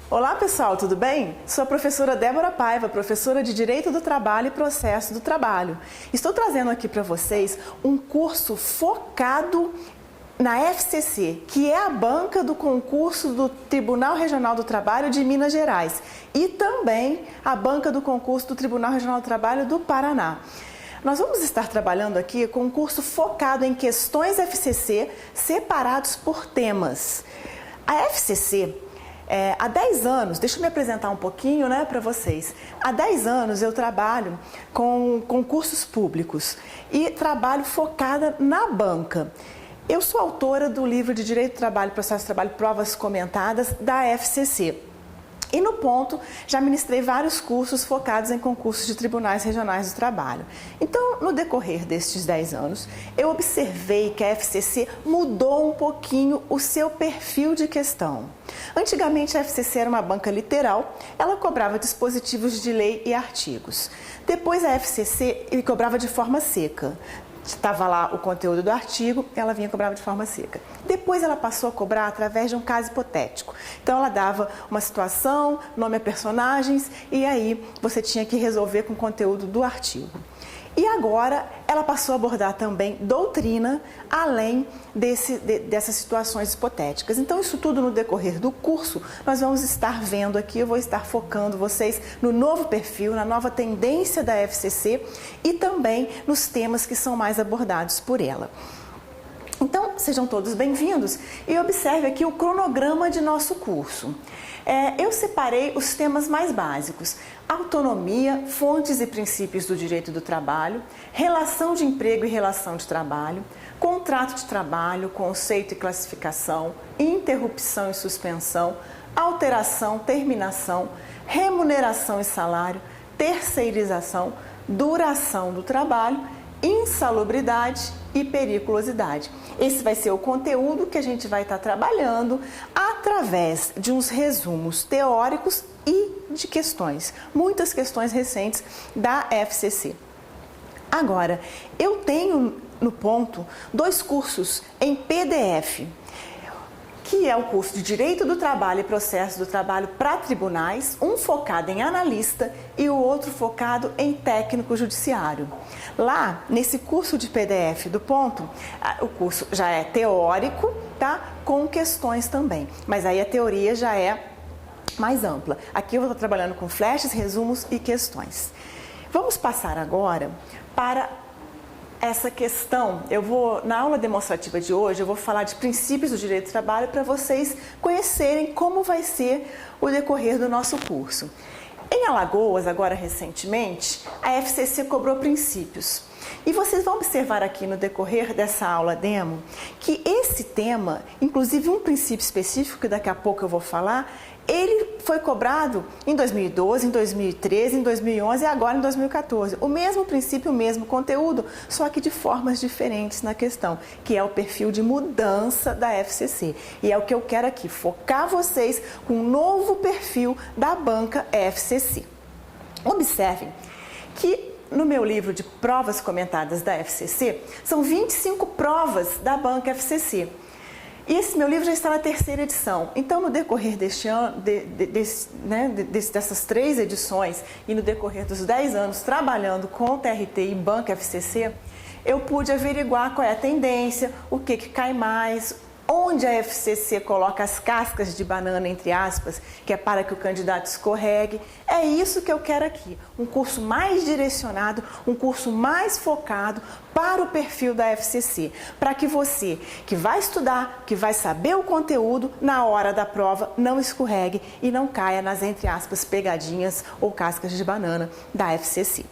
Olá pessoal, tudo bem? Sou a professora Débora Paiva, professora de Direito do Trabalho e Processo do Trabalho. Estou trazendo aqui para vocês um curso focado na FCC, que é a banca do concurso do Tribunal Regional do Trabalho de Minas Gerais e também a banca do concurso do Tribunal Regional do Trabalho do Paraná. Nós vamos estar trabalhando aqui com um curso focado em questões FCC separados por temas. A FCC, há 10 anos, deixa eu me apresentar um pouquinho para vocês. Há 10 anos eu trabalho com concursos públicos e trabalho focada na banca. Eu sou autora do livro de Direito do Trabalho, Processo do Trabalho, Provas Comentadas da FCC. E no ponto, já ministrei vários cursos focados em concursos de tribunais regionais do trabalho. Então, no decorrer destes 10 anos, eu observei que a FCC mudou um pouquinho o seu perfil de questão. Antigamente, a FCC era uma banca literal, ela cobrava dispositivos de lei e artigos. Depois, a FCC cobrava de forma seca. Estava lá o conteúdo do artigo, ela vinha cobrava de forma seca. Depois ela passou a cobrar através de um caso hipotético. Então ela dava uma situação, nome a personagens e aí você tinha que resolver com o conteúdo do artigo. E agora ela passou a abordar também doutrina, além dessas situações hipotéticas. Então isso tudo no decorrer do curso nós vamos estar vendo aqui, eu vou estar focando vocês no novo perfil, na nova tendência da FCC e também nos temas que são mais abordados por ela. Então, sejam todos bem-vindos e observe aqui o cronograma de nosso curso. Eu separei os temas mais básicos: autonomia, fontes e princípios do direito do trabalho, relação de emprego e relação de trabalho, contrato de trabalho, conceito e classificação, interrupção e suspensão, alteração, terminação, remuneração e salário, terceirização, duração do trabalho, insalubridade e periculosidade. Esse vai ser o conteúdo que a gente vai estar trabalhando através de uns resumos teóricos e de questões, muitas questões recentes da FCC. Agora, eu tenho no ponto 2 cursos em PDF, que é o curso de Direito do Trabalho e Processo do Trabalho para tribunais, um focado em analista e o outro focado em técnico judiciário. Lá, nesse curso de PDF do ponto, o curso já é teórico, tá? Com questões também, mas aí a teoria já é mais ampla. Aqui eu vou estar trabalhando com flashes, resumos e questões. Vamos passar agora para essa questão. Na aula demonstrativa de hoje, eu vou falar de princípios do direito do trabalho para vocês conhecerem como vai ser o decorrer do nosso curso. Em Alagoas, agora recentemente, a FCC cobrou princípios. E vocês vão observar aqui no decorrer dessa aula demo que esse tema, inclusive um princípio específico que daqui a pouco eu vou falar, ele foi cobrado em 2012, em 2013, em 2011 e agora em 2014. O mesmo princípio, o mesmo conteúdo, só que de formas diferentes na questão, que é o perfil de mudança da FCC. E é o que eu quero aqui, focar vocês com um novo perfil da banca FCC. Observem que no meu livro de provas comentadas da FCC, são 25 provas da banca FCC. E esse meu livro já está na 3ª edição. Então, no decorrer deste ano, dessas 3 edições e no decorrer dos 10 anos trabalhando com TRT e banca FCC, eu pude averiguar qual é a tendência, o que cai mais, onde a FCC coloca as cascas de banana, entre aspas, que é para que o candidato escorregue. É isso que eu quero aqui, um curso mais direcionado, um curso mais focado para o perfil da FCC, para que você que vai estudar, que vai saber o conteúdo, na hora da prova não escorregue e não caia nas, entre aspas, pegadinhas ou cascas de banana da FCC.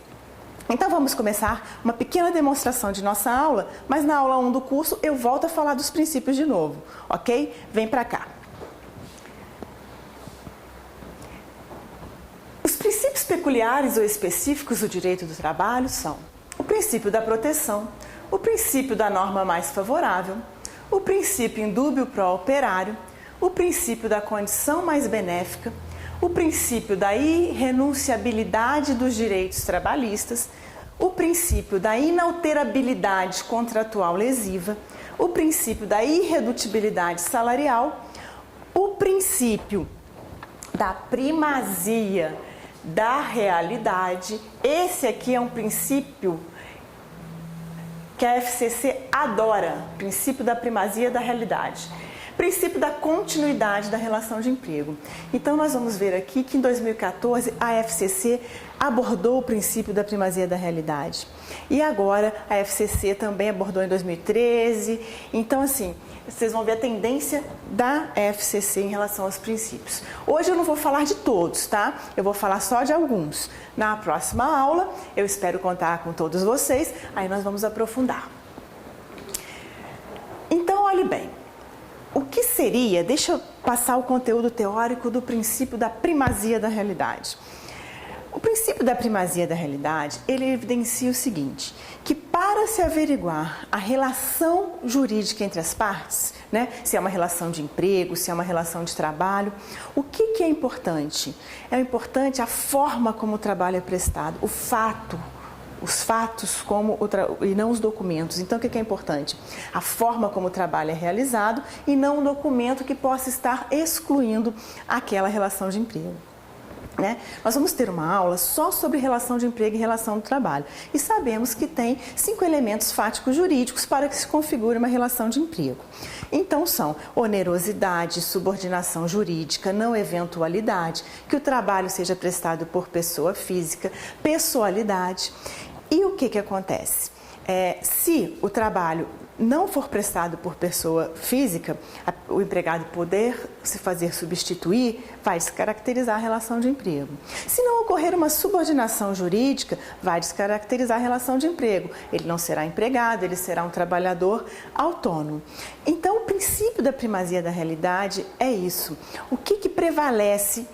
Então vamos começar uma pequena demonstração de nossa aula, mas na aula 1 do curso eu volto a falar dos princípios de novo, ok? Vem para cá. Os princípios peculiares ou específicos do direito do trabalho são o princípio da proteção, o princípio da norma mais favorável, o princípio indúbio pro operário, o princípio da condição mais benéfica, o princípio da irrenunciabilidade dos direitos trabalhistas, o princípio da inalterabilidade contratual lesiva, o princípio da irredutibilidade salarial, o princípio da primazia da realidade. Esse aqui é um princípio que a FCC adora, princípio da primazia da realidade. Princípio da continuidade da relação de emprego. Então, nós vamos ver aqui que em 2014 a FCC abordou o princípio da primazia da realidade. E agora a FCC também abordou em 2013. Então, assim, vocês vão ver a tendência da FCC em relação aos princípios. Hoje eu não vou falar de todos, tá? Eu vou falar só de alguns. Na próxima aula, eu espero contar com todos vocês, aí nós vamos aprofundar. Então, olhe bem. O que seria, deixa eu passar o conteúdo teórico do princípio da primazia da realidade. O princípio da primazia da realidade, ele evidencia o seguinte, que para se averiguar a relação jurídica entre as partes, né, se é uma relação de emprego, se é uma relação de trabalho, o que é importante? É importante a forma como o trabalho é prestado, o fato, os fatos e não os documentos. Então, o que é importante? A forma como o trabalho é realizado e não um documento que possa estar excluindo aquela relação de emprego. Né? Nós vamos ter uma aula só sobre relação de emprego e relação do trabalho. E sabemos que tem 5 elementos fáticos jurídicos para que se configure uma relação de emprego. Então são onerosidade, subordinação jurídica, não eventualidade, que o trabalho seja prestado por pessoa física, pessoalidade. E o que acontece? Se o trabalho não for prestado por pessoa física, o empregado poder se fazer substituir, vai descaracterizar a relação de emprego. Se não ocorrer uma subordinação jurídica, vai descaracterizar a relação de emprego. Ele não será empregado, ele será um trabalhador autônomo. Então, o princípio da primazia da realidade é isso. O que prevalece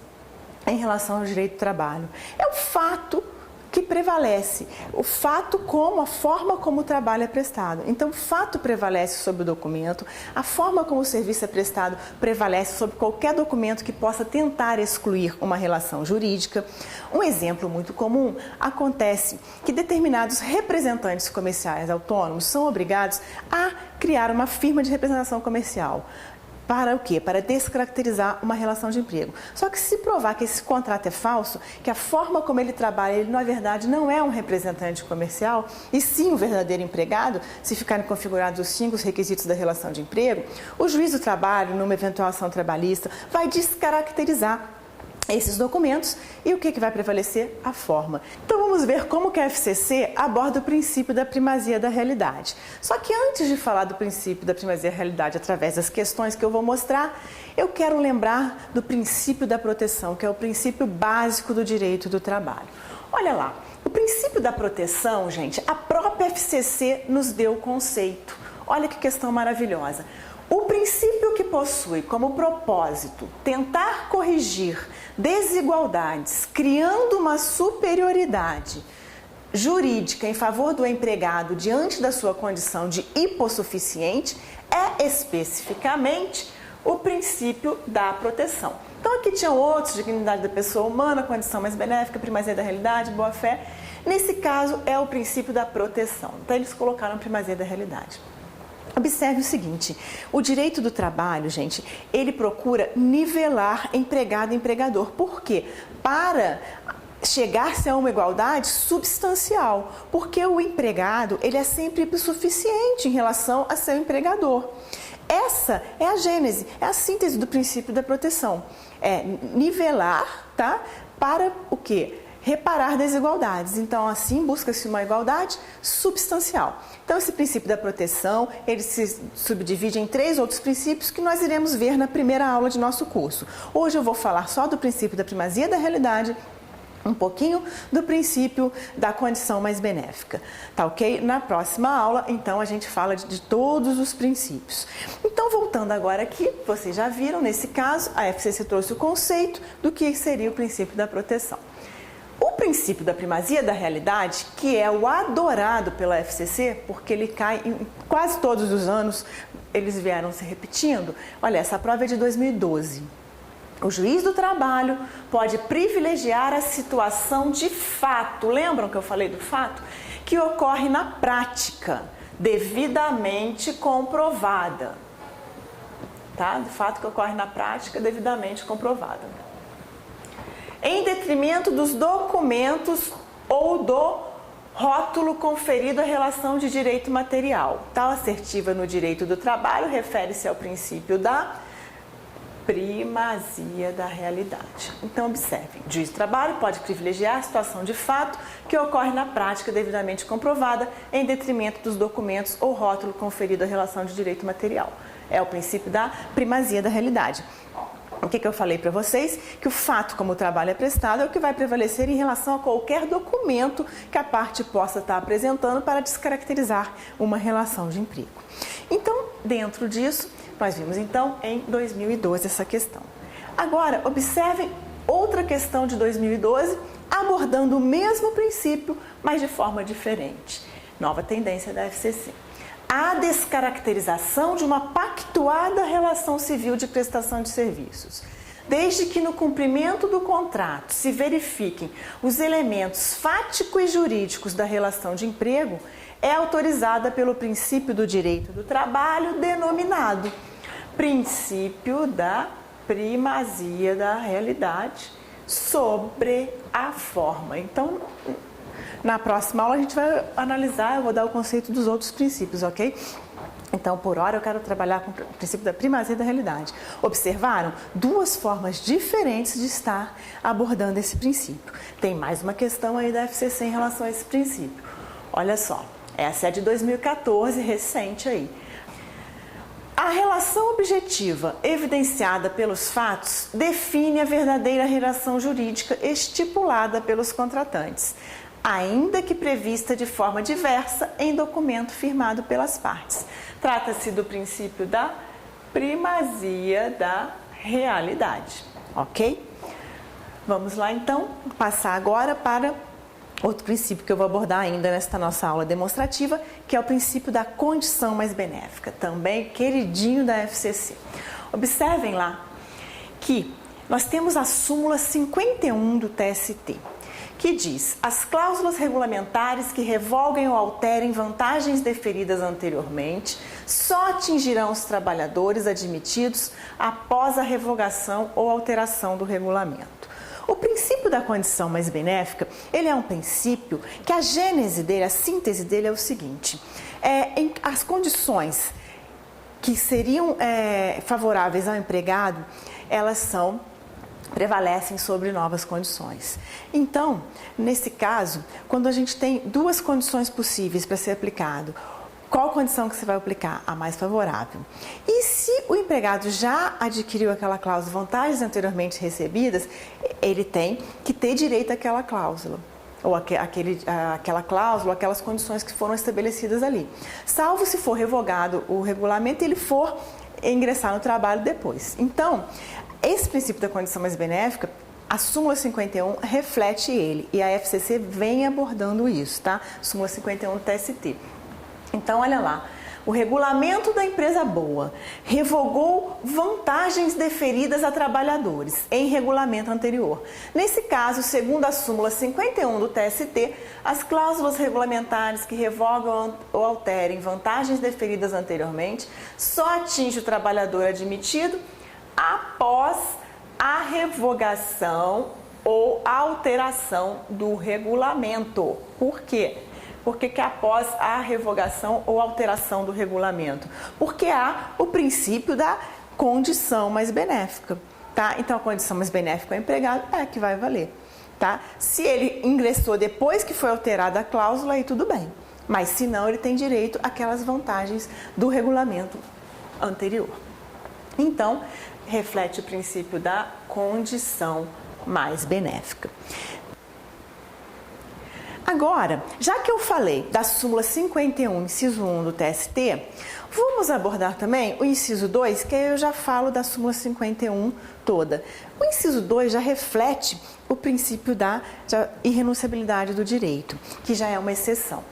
em relação ao direito do trabalho? É o fato que prevalece, o fato como a forma como o trabalho é prestado. Então, o fato prevalece sobre o documento, a forma como o serviço é prestado prevalece sobre qualquer documento que possa tentar excluir uma relação jurídica. Um exemplo muito comum, acontece que determinados representantes comerciais autônomos são obrigados a criar uma firma de representação comercial. Para o quê? Para descaracterizar uma relação de emprego. Só que se provar que esse contrato é falso, que a forma como ele trabalha, ele na verdade não é um representante comercial, e sim um verdadeiro empregado, se ficarem configurados os 5 requisitos da relação de emprego, o juiz do trabalho, numa eventual ação trabalhista, vai descaracterizar esses documentos e o que vai prevalecer? A forma. Então vamos ver como que a FCC aborda o princípio da primazia da realidade. Só que antes de falar do princípio da primazia da realidade através das questões que eu vou mostrar, eu quero lembrar do princípio da proteção, que é o princípio básico do direito do trabalho. Olha lá, o princípio da proteção, gente, a própria FCC nos deu o conceito. Olha que questão maravilhosa. O princípio que possui como propósito tentar corrigir desigualdades, criando uma superioridade jurídica em favor do empregado diante da sua condição de hipossuficiente, é especificamente o princípio da proteção. Então aqui tinham outros, dignidade da pessoa humana, condição mais benéfica, primazia da realidade, boa-fé. Nesse caso é o princípio da proteção. Então eles colocaram primazia da realidade. Observe o seguinte, o direito do trabalho, gente, ele procura nivelar empregado e empregador. Por quê? Para chegar-se a uma igualdade substancial, porque o empregado, ele é sempre insuficiente em relação a seu empregador. Essa é a gênese, é a síntese do princípio da proteção. É nivelar, tá? Para o quê? Reparar desigualdades. Então, assim, busca-se uma igualdade substancial. Então, esse princípio da proteção, ele se subdivide em 3 outros princípios que nós iremos ver na primeira aula de nosso curso. Hoje eu vou falar só do princípio da primazia da realidade, um pouquinho do princípio da condição mais benéfica, tá ok? Na próxima aula, então, a gente fala de todos os princípios. Então, voltando agora aqui, vocês já viram, nesse caso, a FCC trouxe o conceito do que seria o princípio da proteção. O princípio da primazia da realidade, que é o adorado pela FCC, porque ele cai em quase todos os anos, eles vieram se repetindo. Olha, essa prova é de 2012. O juiz do trabalho pode privilegiar a situação de fato, lembram que eu falei do fato? Que ocorre na prática, devidamente comprovada. Tá? Do fato que ocorre na prática, devidamente comprovada. Em detrimento dos documentos ou do rótulo conferido à relação de direito material. Tal assertiva no direito do trabalho refere-se ao princípio da primazia da realidade. Então, observem, o juiz do trabalho pode privilegiar a situação de fato que ocorre na prática devidamente comprovada em detrimento dos documentos ou rótulo conferido à relação de direito material. É o princípio da primazia da realidade. O que eu falei para vocês? Que o fato como o trabalho é prestado é o que vai prevalecer em relação a qualquer documento que a parte possa estar apresentando para descaracterizar uma relação de emprego. Então, dentro disso, nós vimos então em 2012 essa questão. Agora, observem outra questão de 2012 abordando o mesmo princípio, mas de forma diferente. Nova tendência da FCC. A descaracterização de uma pactuada relação civil de prestação de serviços. Desde que no cumprimento do contrato se verifiquem os elementos fático e jurídicos da relação de emprego, é autorizada pelo princípio do direito do trabalho denominado princípio da primazia da realidade sobre a forma. Então, na próxima aula a gente vai analisar, eu vou dar o conceito dos outros princípios, ok? Então, por hora, eu quero trabalhar com o princípio da primazia da realidade. Observaram? Duas formas diferentes de estar abordando esse princípio. Tem mais uma questão aí da FCC em relação a esse princípio. Olha só, essa é de 2014, recente aí. A relação objetiva evidenciada pelos fatos define a verdadeira relação jurídica estipulada pelos contratantes, ainda que prevista de forma diversa em documento firmado pelas partes. Trata-se do princípio da primazia da realidade, ok? Vamos lá então, passar agora para outro princípio que eu vou abordar ainda nesta nossa aula demonstrativa, que é o princípio da condição mais benéfica, também queridinho da FCC. Observem lá que nós temos a súmula 51 do TST, que diz: as cláusulas regulamentares que revoguem ou alterem vantagens deferidas anteriormente só atingirão os trabalhadores admitidos após a revogação ou alteração do regulamento. O princípio da condição mais benéfica, ele é um princípio que a gênese dele, a síntese dele é o seguinte: as condições que seriam favoráveis ao empregado, elas prevalecem sobre novas condições. Então, nesse caso, quando a gente tem duas condições possíveis para ser aplicado, qual condição que você vai aplicar? A mais favorável. E se o empregado já adquiriu aquela cláusula, vantagens anteriormente recebidas, ele tem que ter direito àquela cláusula, ou aquela cláusula, aquelas condições que foram estabelecidas ali. Salvo se for revogado o regulamento e ele for ingressar no trabalho depois. Então, esse princípio da condição mais benéfica, a súmula 51 reflete ele, e a FCC vem abordando isso, tá? Súmula 51 do TST. Então, olha lá, o regulamento da empresa boa revogou vantagens deferidas a trabalhadores em regulamento anterior. Nesse caso, segundo a súmula 51 do TST, as cláusulas regulamentares que revogam ou alterem vantagens deferidas anteriormente só atingem o trabalhador admitido após a revogação ou alteração do regulamento. Por quê? Porque que após a revogação ou alteração do regulamento? Porque há o princípio da condição mais benéfica, tá? Então, a condição mais benéfica ao empregado é a que vai valer, tá? Se ele ingressou depois que foi alterada a cláusula, aí tudo bem. Mas, se não, ele tem direito àquelas vantagens do regulamento anterior. Então, reflete o princípio da condição mais benéfica. Agora, já que eu falei da súmula 51, inciso 1 do TST, vamos abordar também o inciso 2, que aí eu já falo da súmula 51 toda. O inciso 2 já reflete o princípio da irrenunciabilidade do direito, que já é uma exceção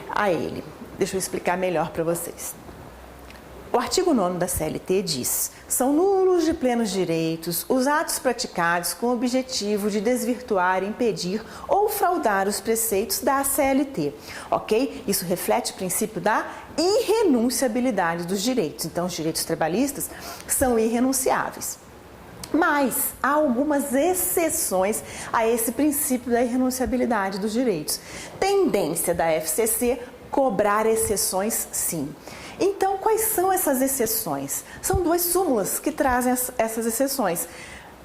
a ele. Deixa eu explicar melhor para vocês. O artigo 9º da CLT diz: são nulos de plenos direitos os atos praticados com o objetivo de desvirtuar, impedir ou fraudar os preceitos da CLT, ok? Isso reflete o princípio da irrenunciabilidade dos direitos. Então, os direitos trabalhistas são irrenunciáveis. Mas há algumas exceções a esse princípio da irrenunciabilidade dos direitos. Tendência da FCC cobrar exceções, sim. Então, quais são essas exceções? São 2 súmulas que trazem essas exceções.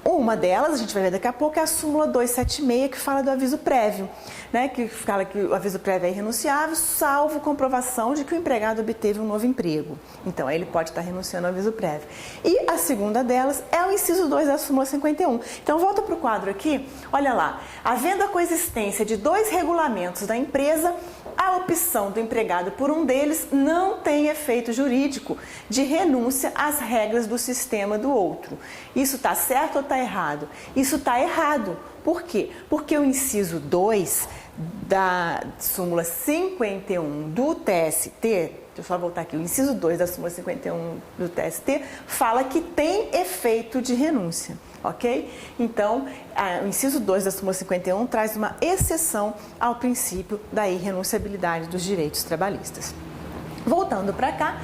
Uma delas, a gente vai ver daqui a pouco, é a súmula 276, que fala do aviso prévio, né? Que fala que o aviso prévio é irrenunciável, salvo comprovação de que o empregado obteve um novo emprego. Então, aí ele pode estar renunciando ao aviso prévio. E a segunda delas é o inciso 2 da súmula 51. Então, volta para o quadro aqui, olha lá. Havendo a coexistência de 2 regulamentos da empresa, a opção do empregado por um deles não tem efeito jurídico de renúncia às regras do sistema do outro. Isso está certo ou está errado? Isso está errado. Por quê? Porque o inciso 2 da súmula 51 do TST, deixa eu só voltar aqui, o inciso 2 da súmula 51 do TST fala que tem efeito de renúncia, ok? Então, o inciso 2 da súmula 51 traz uma exceção ao princípio da irrenunciabilidade dos direitos trabalhistas. Voltando para cá,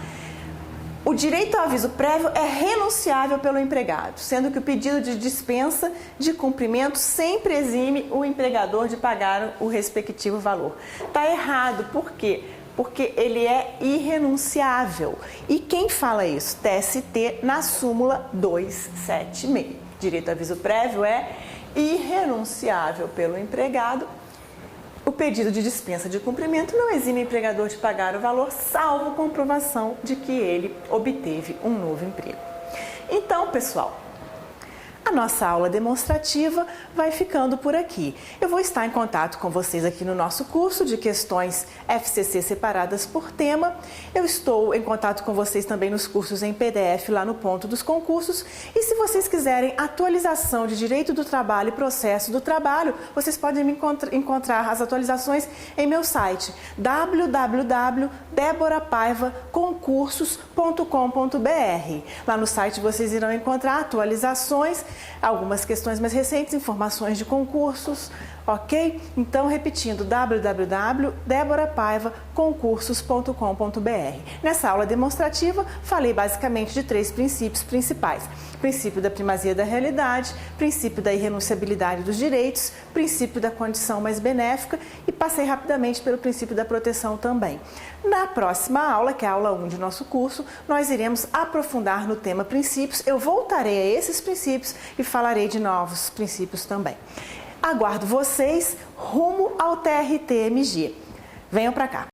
o direito ao aviso prévio é renunciável pelo empregado, sendo que o pedido de dispensa de cumprimento sempre exime o empregador de pagar o respectivo valor. Está errado, por quê? Porque ele é irrenunciável. E quem fala isso? TST na súmula 276. Direito ao aviso prévio é irrenunciável pelo empregado. O pedido de dispensa de cumprimento não exime o empregador de pagar o valor, salvo comprovação de que ele obteve um novo emprego. Então, pessoal, a nossa aula demonstrativa vai ficando por aqui. Eu vou estar em contato com vocês aqui no nosso curso de questões FCC separadas por tema. Eu estou em contato com vocês também nos cursos em PDF lá no ponto dos concursos. E se vocês quiserem atualização de direito do trabalho e processo do trabalho, vocês podem me encontrar as atualizações em meu site www.deborapaivaconcursos.com.br. Lá no site vocês irão encontrar atualizações, algumas questões mais recentes, informações de concursos, ok? Então, repetindo, www.deborapaivaconcursos.com.br. Nessa aula demonstrativa, falei basicamente de 3 princípios principais. Princípio da primazia da realidade, princípio da irrenunciabilidade dos direitos, princípio da condição mais benéfica e passei rapidamente pelo princípio da proteção também. Na próxima aula, que é a aula 1 de nosso curso, nós iremos aprofundar no tema princípios. Eu voltarei a esses princípios e falarei de novos princípios também. Aguardo vocês rumo ao TRT-MG. Venham para cá.